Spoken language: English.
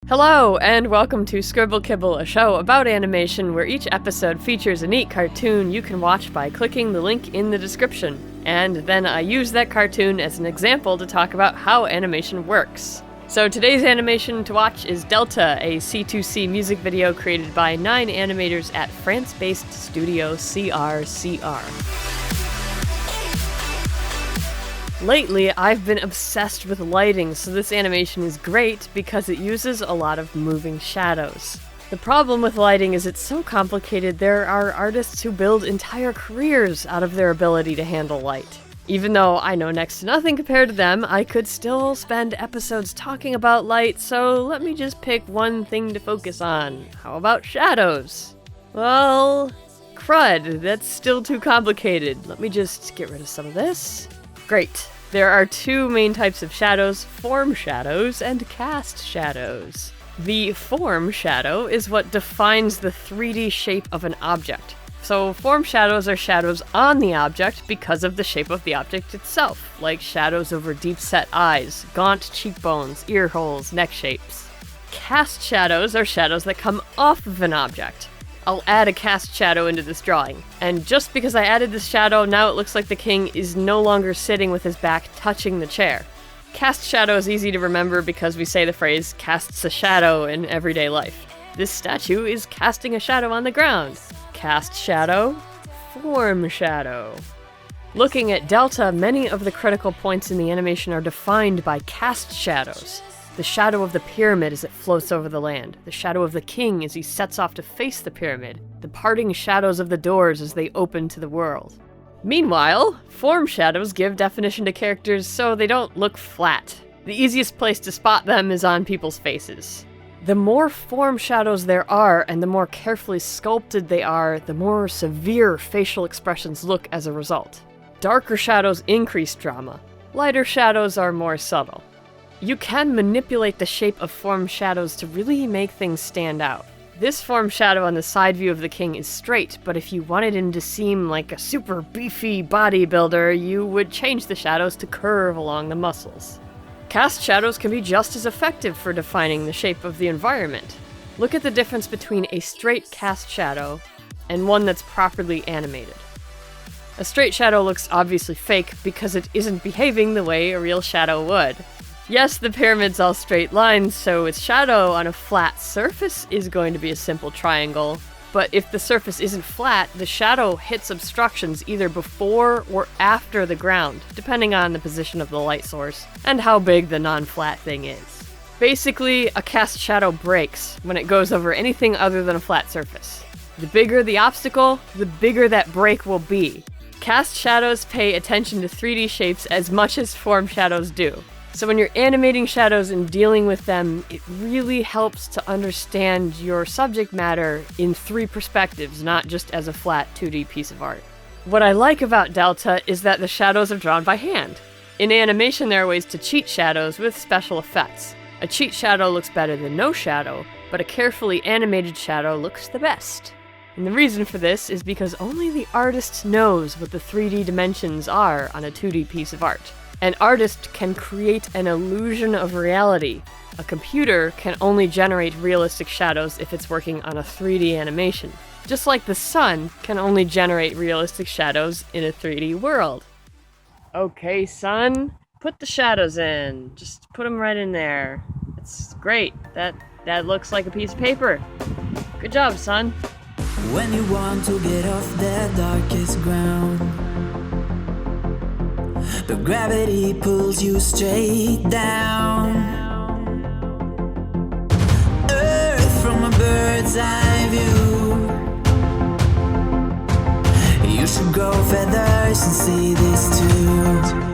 Hello, and welcome to Scribble Kibble, a show about animation where each episode features a neat cartoon you can watch by clicking the link in the description. And then I use that cartoon as an example to talk about how animation works. So today's animation to watch is Delta, a C2C music video created by 9 animators at France-based studio CRCR. Lately, I've been obsessed with lighting, so this animation is great because it uses a lot of moving shadows. The problem with lighting is it's so complicated there are artists who build entire careers out of their ability to handle light. Even though I know next to nothing compared to them, I could still spend episodes talking about light, so let me just pick one thing to focus on. How about shadows? Well, crud, that's still too complicated. Let me just get rid of some of this. Great. There are 2 main types of shadows, form shadows and cast shadows. The form shadow is what defines the 3D shape of an object. So form shadows are shadows on the object because of the shape of the object itself, like shadows over deep-set eyes, gaunt cheekbones, ear holes, neck shapes. Cast shadows are shadows that come off of an object. I'll add a cast shadow into this drawing. And just because I added this shadow, now it looks like the king is no longer sitting with his back touching the chair. Cast shadow is easy to remember because we say the phrase casts a shadow in everyday life. This statue is casting a shadow on the ground. Cast shadow, form shadow. Looking at Delta, many of the critical points in the animation are defined by cast shadows. The shadow of the pyramid as it floats over the land, the shadow of the king as he sets off to face the pyramid, the parting shadows of the doors as they open to the world. Meanwhile, form shadows give definition to characters so they don't look flat. The easiest place to spot them is on people's faces. The more form shadows there are, and the more carefully sculpted they are, the more severe facial expressions look as a result. Darker shadows increase drama. Lighter shadows are more subtle. You can manipulate the shape of form shadows to really make things stand out. This form shadow on the side view of the king is straight, but if you wanted him to seem like a super beefy bodybuilder, you would change the shadows to curve along the muscles. Cast shadows can be just as effective for defining the shape of the environment. Look at the difference between a straight cast shadow and one that's properly animated. A straight shadow looks obviously fake because it isn't behaving the way a real shadow would. Yes, the pyramid's all straight lines, so its shadow on a flat surface is going to be a simple triangle. But if the surface isn't flat, the shadow hits obstructions either before or after the ground, depending on the position of the light source and how big the non-flat thing is. Basically, a cast shadow breaks when it goes over anything other than a flat surface. The bigger the obstacle, the bigger that break will be. Cast shadows pay attention to 3D shapes as much as form shadows do. So when you're animating shadows and dealing with them, it really helps to understand your subject matter in 3 perspectives, not just as a flat 2D piece of art. What I like about Delta is that the shadows are drawn by hand. In animation, there are ways to cheat shadows with special effects. A cheat shadow looks better than no shadow, but a carefully animated shadow looks the best. And the reason for this is because only the artist knows what the 3D dimensions are on a 2D piece of art. An artist can create an illusion of reality. A computer can only generate realistic shadows if it's working on a 3D animation. Just like the sun can only generate realistic shadows in a 3D world. Okay, sun, put the shadows in. Just put them right in there. It's great. That looks like a piece of paper. Good job, son. When you want to get off the darkest ground, but gravity pulls you straight down. Earth from a bird's eye view. You should grow feathers and see this too.